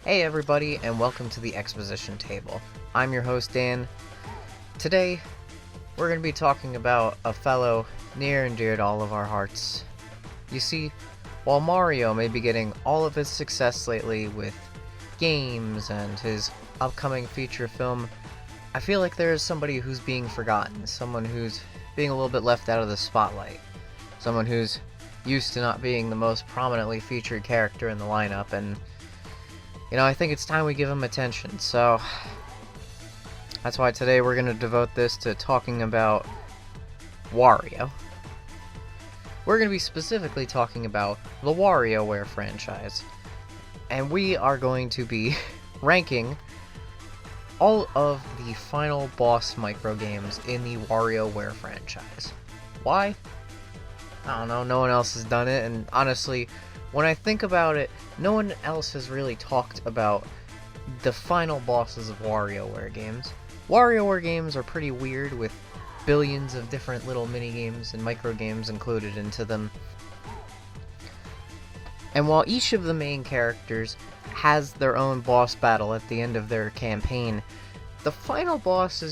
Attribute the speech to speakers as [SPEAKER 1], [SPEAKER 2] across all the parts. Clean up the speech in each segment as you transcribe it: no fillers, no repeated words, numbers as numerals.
[SPEAKER 1] Hey everybody, and welcome to the Exposition Table. I'm your host Dan. Today, we're going to be talking about a fellow near and dear to all of our hearts. You see, while Mario may be getting all of his success lately with games and his upcoming feature film, I feel like there is somebody who's being forgotten, someone who's being a little bit left out of the spotlight, someone who's used to not being the most prominently featured character in the lineup, and I think it's time we give him attention, so that's why today we're going to devote this to talking about Wario. We're going to be specifically talking about the WarioWare franchise, and we are going to be ranking all of the Final Boss Microgames in the WarioWare franchise. Why? I don't know, no one else has done it, and honestly, when I think about it, no one else has really talked about the final bosses of WarioWare games. WarioWare games are pretty weird, with billions of different little mini-games and micro-games included into them. And while each of the main characters has their own boss battle at the end of their campaign, the final boss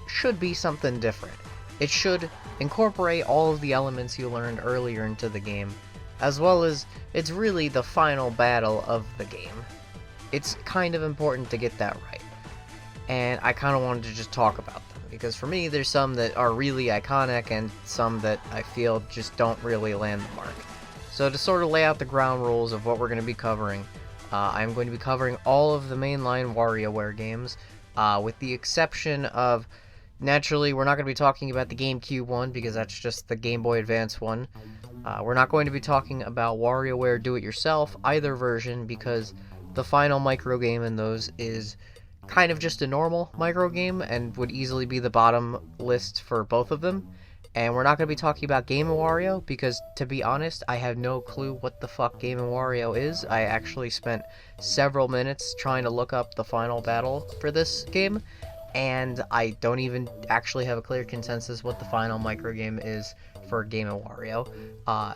[SPEAKER 1] should be something different. It should incorporate all of the elements you learned earlier into the game, as well as it's really the final battle of the game. It's kind of important to get that right. And I kind of wanted to just talk about them, because for me there's some that are really iconic and some that I feel just don't really land the mark. So to sort of lay out the ground rules of what we're going to be covering, I'm going to be covering all of the mainline WarioWare games, with the exception of, naturally, we're not going to be talking about the GameCube one, because that's just the Game Boy Advance one. We're not going to be talking about WarioWare Do-It-Yourself, either version, because the final micro game in those is kind of just a normal micro game and would easily be the bottom list for both of them. And we're not going to be talking about Game & Wario, because, to be honest, I have no clue what the fuck Game & Wario is. I actually spent several minutes trying to look up the final battle for this game, and I don't even actually have a clear consensus what the final micro game is for Game & Wario.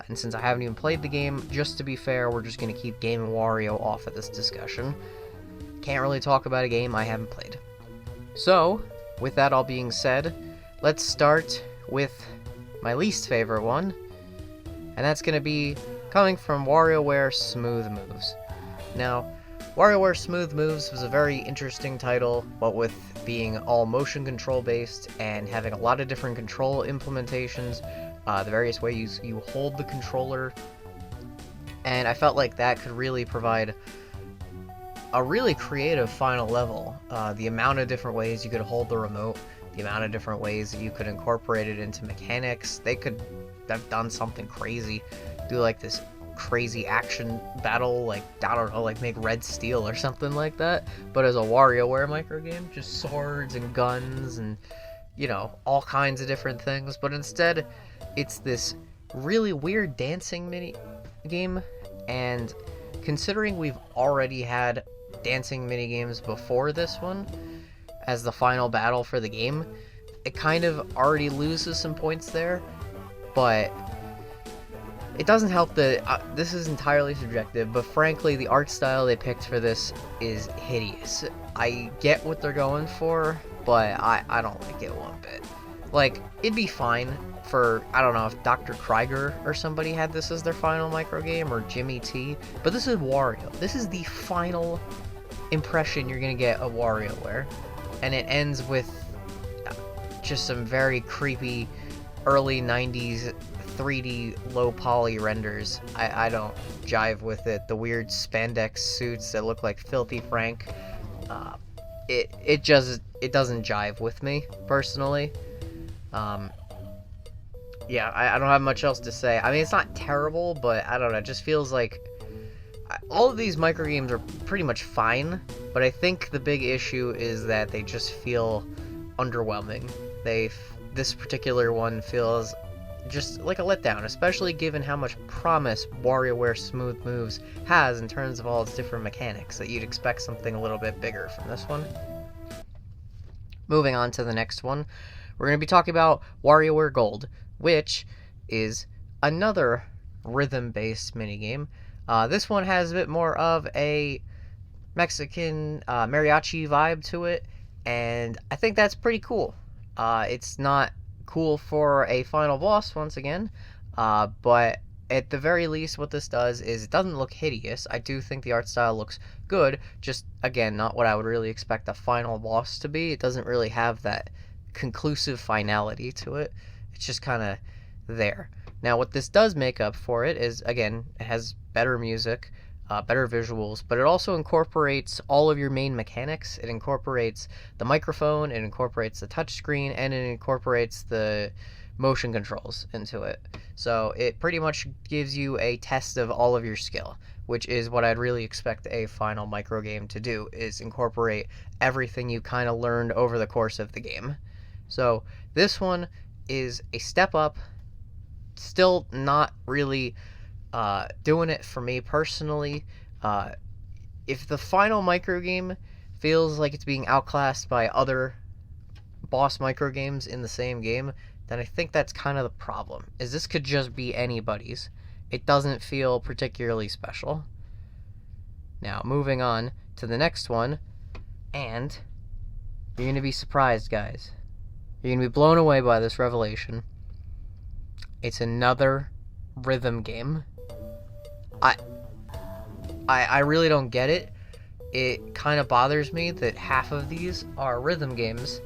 [SPEAKER 1] And since I haven't even played the game, just to be fair, we're just going to keep Game & Wario off of this discussion. Can't really talk about a game I haven't played. So, with that all being said, let's start with my least favorite one, and that's going to be coming from WarioWare Smooth Moves. Now, WarioWare Smooth Moves was a very interesting title, but with being all motion control based and having a lot of different control implementations, the various ways you hold the controller, and I felt like that could really provide a really creative final level. The amount of different ways you could hold the remote, the amount of different ways that you could incorporate it into mechanics. They could have done something crazy, do like this crazy action battle, like, I don't know, like make Red Steel or something like that, but as a WarioWare micro game, just swords and guns and, all kinds of different things. But instead, it's this really weird dancing mini game, and considering we've already had dancing mini games before this one as the final battle for the game, it kind of already loses some points there. But it doesn't help that this is entirely subjective, but frankly, the art style they picked for this is hideous. I get what they're going for, but I don't like it one bit. Like, it'd be fine for, I don't know, if Dr. Krieger or somebody had this as their final micro game, or Jimmy T, but this is Wario. This is the final impression you're going to get of WarioWare, and it ends with just some very creepy early 90s 3D low poly renders. I don't jive with it. The weird spandex suits that look like Filthy Frank, it doesn't jive with me personally. Yeah, I don't have much else to say. I mean, it's not terrible, but I don't know, it just feels like all of these micro games are pretty much fine, but I think the big issue is that they just feel underwhelming. This particular one feels just like a letdown, especially given how much promise WarioWare Smooth Moves has in terms of all its different mechanics, that you'd expect something a little bit bigger from this one. Moving on to the next one, we're going to be talking about WarioWare Gold, which is another rhythm-based minigame. This one has a bit more of a Mexican mariachi vibe to it, and I think that's pretty cool. It's not cool for a final boss, once again, but at the very least, what this does is it doesn't look hideous. I do think the art style looks good, just, again, not what I would really expect a final boss to be. It doesn't really have that conclusive finality to it. It's just kind of there. Now, what this does make up for it is, again, it has better music, better visuals, but it also incorporates all of your main mechanics. It incorporates the microphone, it incorporates the touchscreen, and it incorporates the motion controls into it. So it pretty much gives you a test of all of your skill, which is what I'd really expect a final microgame to do, is incorporate everything you kind of learned over the course of the game. So this one is a step up, still not really doing it for me personally. If the final microgame feels like it's being outclassed by other boss microgames in the same game, then I think that's kind of the problem, is this could just be anybody's. It doesn't feel particularly special. Now, moving on to the next one, and you're going to be surprised, guys. You're going to be blown away by this revelation. It's another rhythm game. I really don't get it. It kind of bothers me that half of these are rhythm games,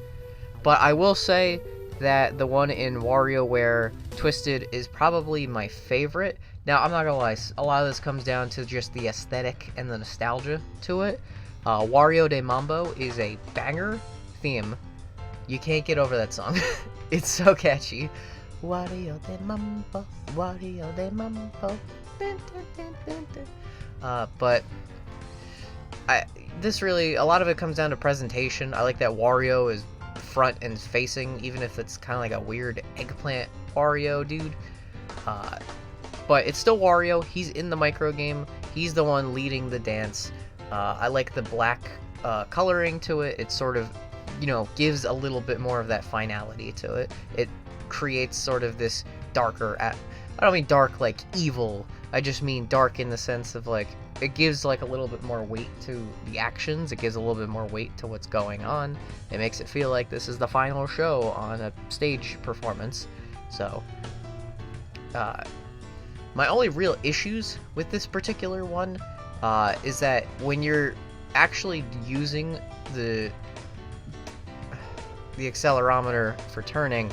[SPEAKER 1] but I will say that the one in WarioWare Twisted is probably my favorite. Now, I'm not gonna lie, a lot of this comes down to just the aesthetic and the nostalgia to it. Wario de Mambo is a banger theme. You can't get over that song. It's so catchy. Wario de Mambo, Wario de Mambo. But this really, a lot of it comes down to presentation. I like that Wario is front and facing, even if it's kind of like a weird eggplant Wario dude. But it's still Wario. He's in the micro game. He's the one leading the dance. I like the black coloring to it. It sort of, gives a little bit more of that finality to it. It creates sort of this darker, I don't mean dark like evil, I just mean dark in the sense of like, it gives like a little bit more weight to the actions, it gives a little bit more weight to what's going on, it makes it feel like this is the final show on a stage performance. So, my only real issues with this particular one is that when you're actually using the accelerometer for turning,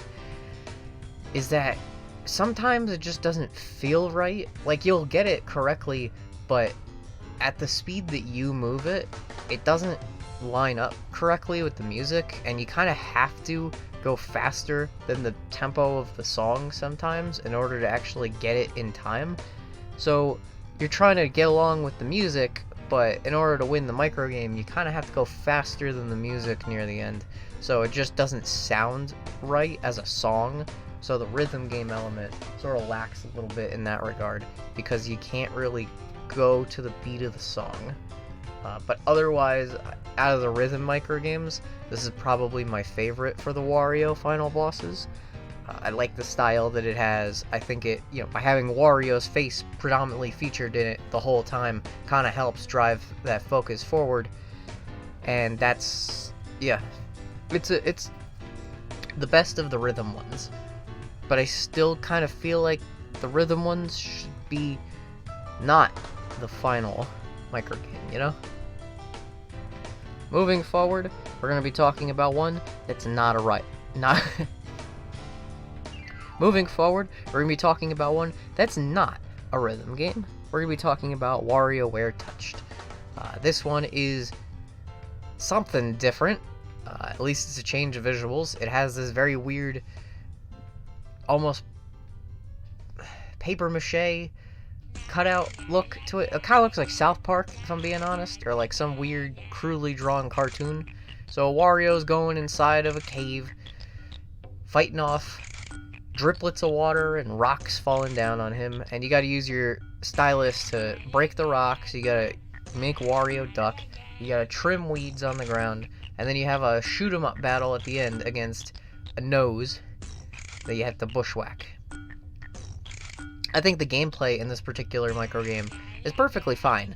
[SPEAKER 1] is that sometimes it just doesn't feel right. Like, you'll get it correctly, but at the speed that you move it, it doesn't line up correctly with the music, and you kind of have to go faster than the tempo of the song sometimes in order to actually get it in time. So you're trying to get along with the music, but in order to win the microgame, you kind of have to go faster than the music near the end. So it just doesn't sound right as a song. So the rhythm game element sort of lacks a little bit in that regard, because you can't really go to the beat of the song. But otherwise, out of the rhythm microgames, this is probably my favorite for the Wario final bosses. I like the style that it has. I think it, by having Wario's face predominantly featured in it the whole time, kind of helps drive that focus forward. And that's, it's the best of the rhythm ones. But I still kind of feel like the rhythm ones should be not the final microgame, Moving forward, we're going to be talking about one that's not Moving forward, we're going to be talking about one that's not a rhythm game. We're going to be talking about WarioWare Touched. This one is something different. At least it's a change of visuals. It has this very weird, almost papier-mâché cutout look to it. It kind of looks like South Park, if I'm being honest, or like some weird, crudely drawn cartoon. So Wario's going inside of a cave, fighting off driplets of water and rocks falling down on him, and you gotta use your stylus to break the rocks. You gotta make Wario duck, you gotta trim weeds on the ground, and then you have a shoot-'em-up battle at the end against a nose that you have to bushwhack. I think the gameplay in this particular microgame is perfectly fine.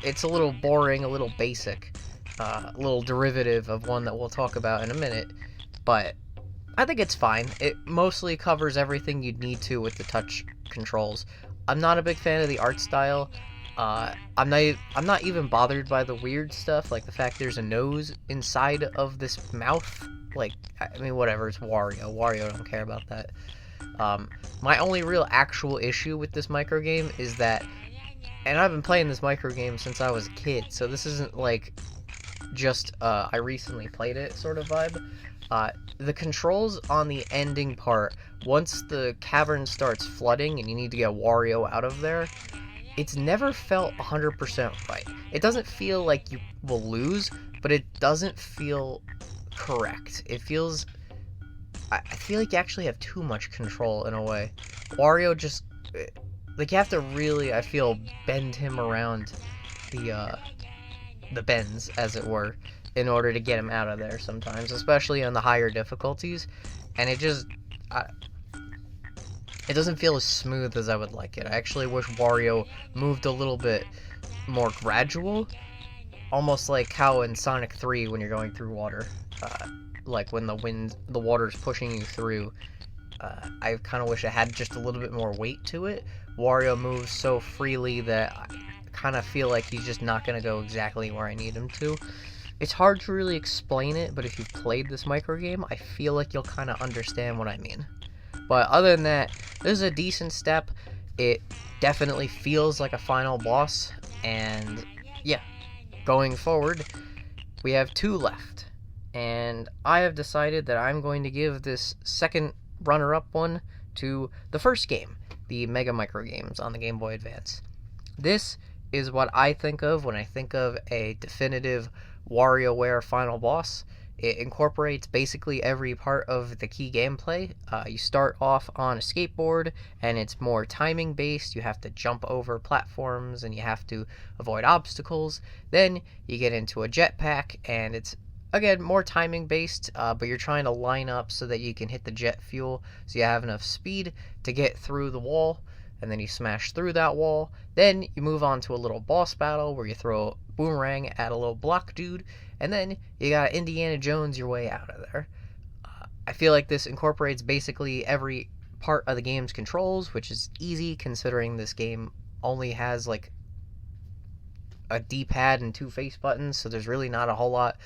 [SPEAKER 1] It's a little boring, a little basic, a little derivative of one that we'll talk about in a minute, but I think it's fine. It mostly covers everything you'd need to with the touch controls. I'm not a big fan of the art style. I'm not even bothered by the weird stuff, like the fact there's a nose inside of this mouth. Like, I mean, whatever. It's Wario. Wario don't care about that. My only real actual issue with this microgame is that, and I've been playing this microgame since I was a kid, so this isn't like just I recently played it sort of vibe. The controls on the ending part, once the cavern starts flooding and you need to get Wario out of there, it's never felt 100% right. It doesn't feel like you will lose, but it doesn't feel correct. It feels... I feel like you actually have too much control in a way. Wario just... Like, you have to really, I feel, bend him around the bends, as it were, in order to get him out of there sometimes, especially on the higher difficulties. And it just... it doesn't feel as smooth as I would like it. I actually wish Wario moved a little bit more gradual, almost like how in Sonic 3 when you're going through water, like when the water's pushing you through. I kind of wish it had just a little bit more weight to it. Wario moves so freely that I kind of feel like he's just not going to go exactly where I need him to. It's hard to really explain it, but if you've played this microgame, I feel like you'll kind of understand what I mean. But other than that, this is a decent step. It definitely feels like a final boss, and yeah, going forward, we have 2 left. And I have decided that I'm going to give this second runner-up one to the first game, the Mega Microgames on the Game Boy Advance. This is what I think of when I think of a definitive WarioWare final boss. It incorporates basically every part of the key gameplay. You start off on a skateboard, and it's more timing based. You have to jump over platforms, and you have to avoid obstacles. Then you get into a jetpack, and it's, again, more timing based, but you're trying to line up so that you can hit the jet fuel, so you have enough speed to get through the wall, and then you smash through that wall. Then you move on to a little boss battle where you throw a boomerang at a little block dude, and then you got Indiana Jones your way out of there. I feel like this incorporates basically every part of the game's controls, which is easy considering this game only has like a D-pad and 2 face buttons, so there's really not a whole lot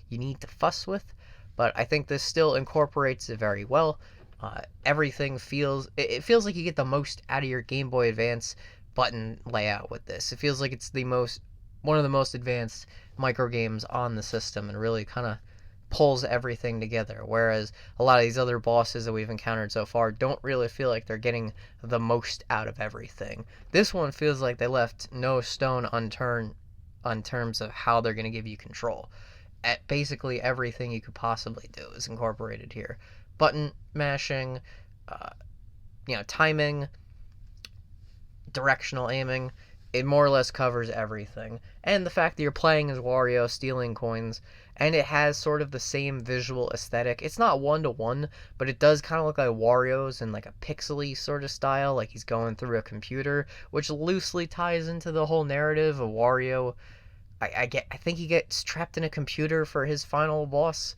[SPEAKER 1] you need to fuss with. But I think this still incorporates it very well. Everything feels... It feels like you get the most out of your Game Boy Advance button layout with this. It feels like it's one of the most advanced microgames on the system, and really kind of pulls everything together, whereas a lot of these other bosses that we've encountered so far don't really feel like they're getting the most out of everything. This one feels like they left no stone unturned on terms of how they're going to give you control. At basically everything you could possibly do is incorporated here. Button mashing, timing, directional aiming. It more or less covers everything. And the fact that you're playing as Wario stealing coins, and it has sort of the same visual aesthetic. It's not one-to-one, but it does kind of look like Wario's in like a pixely sort of style, like he's going through a computer, which loosely ties into the whole narrative of Wario. I think he gets trapped in a computer for his final boss.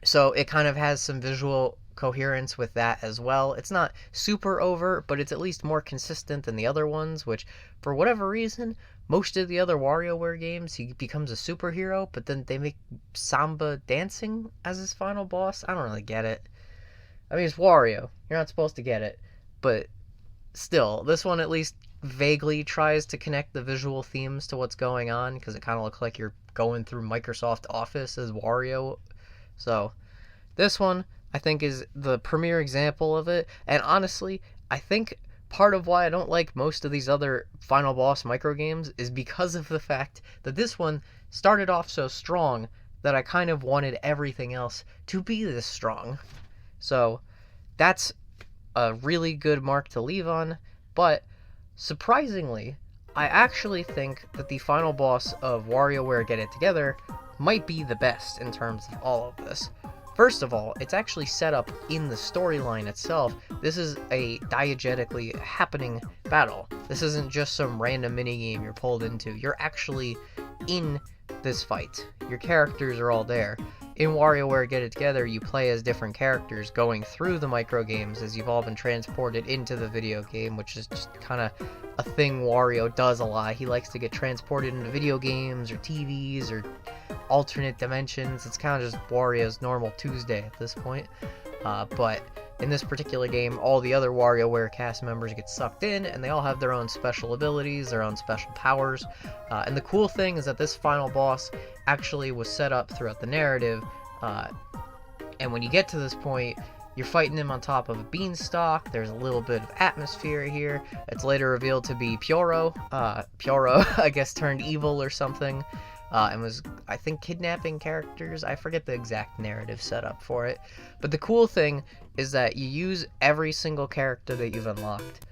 [SPEAKER 1] So it kind of has some visual coherence with that as well. It's not super overt, but it's at least more consistent than the other ones, which, for whatever reason, most of the other WarioWare games, he becomes a superhero, but then they make Samba dancing as his final boss. I don't really get it. I mean, it's Wario. You're not supposed to get it. But still, this one at least vaguely tries to connect the visual themes to what's going on, because it kind of looks like you're going through Microsoft Office as Wario. So, this one, I think, is the premier example of it. And honestly, I think part of why I don't like most of these other Final Boss microgames is because of the fact that this one started off so strong that I kind of wanted everything else to be this strong. So, that's a really good mark to leave on. But, surprisingly, I actually think that the final boss of WarioWare Get It Together might be the best in terms of all of this. First of all, it's actually set up in the storyline itself. This is a diegetically happening battle. This isn't just some random minigame you're pulled into. You're actually in this fight. Your characters are all there. In WarioWare Get It Together, you play as different characters going through the microgames as you've all been transported into the video game, which is just kind of a thing Wario does a lot. He likes to get transported into video games or TVs or alternate dimensions. It's kind of just Wario's normal Tuesday at this point. But in this particular game, all the other WarioWare cast members get sucked in, and they all have their own special abilities, their own special powers. And the cool thing is that this final boss actually was set up throughout the narrative. And when you get to this point, you're fighting him on top of a beanstalk. There's a little bit of atmosphere here. It's later revealed to be Pyoro. Pyoro, I guess, turned evil or something. And was, I think, kidnapping characters. I forget the exact narrative setup for it. But the cool thing is that you use every single character that you've unlocked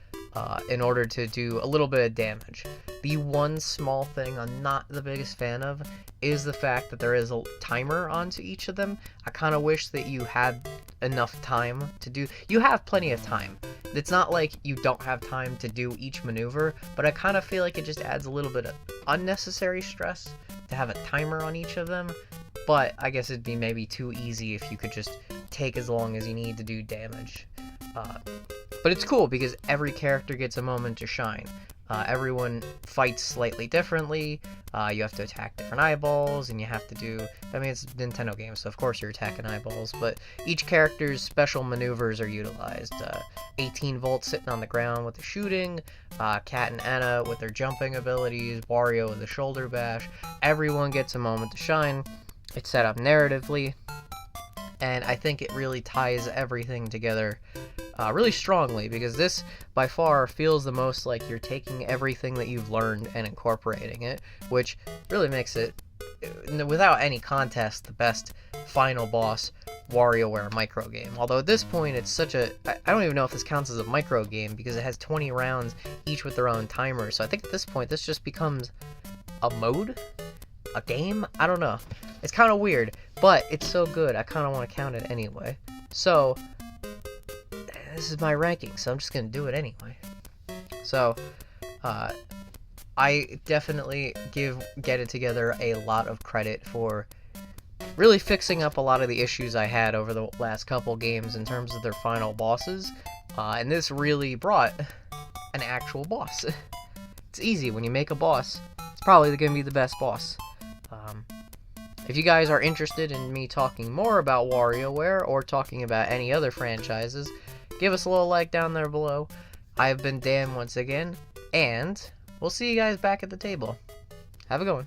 [SPEAKER 1] in order to do a little bit of damage. The one small thing I'm not the biggest fan of is the fact that there is a timer onto each of them. I kind of wish that you had enough time to do... You have plenty of time. It's not like you don't have time to do each maneuver, but I kind of feel like it just adds a little bit of unnecessary stress to have a timer on each of them. But I guess it'd be maybe too easy if you could just take as long as you need to do damage. But it's cool because every character gets a moment to shine. Everyone fights slightly differently. You have to attack different eyeballs, and you have to do... I mean, it's a Nintendo game, so of course you're attacking eyeballs, but each character's special maneuvers are utilized. 18 volts sitting on the ground with the shooting, Kat and Anna with their jumping abilities, Wario with the shoulder bash. Everyone gets a moment to shine. It's set up narratively, and I think it really ties everything together really strongly, because this by far feels the most like you're taking everything that you've learned and incorporating it, which really makes it, without any contest, the best Final Boss WarioWare microgame. Although at this point it's such a... I don't even know if this counts as a microgame because it has 20 rounds, each with their own timer, so I think at this point this just becomes a mode? A game? I don't know. It's kind of weird, but it's so good I kind of want to count it anyway. So this is my ranking, so I'm just going to do it anyway. So, I definitely give Get It Together a lot of credit for really fixing up a lot of the issues I had over the last couple games in terms of their final bosses. And this really brought an actual boss. It's easy. When you make a boss, it's probably going to be the best boss. If you guys are interested in me talking more about WarioWare or talking about any other franchises, give us a little like down there below. I've been Dan once again, and we'll see you guys back at the table. Have a good one.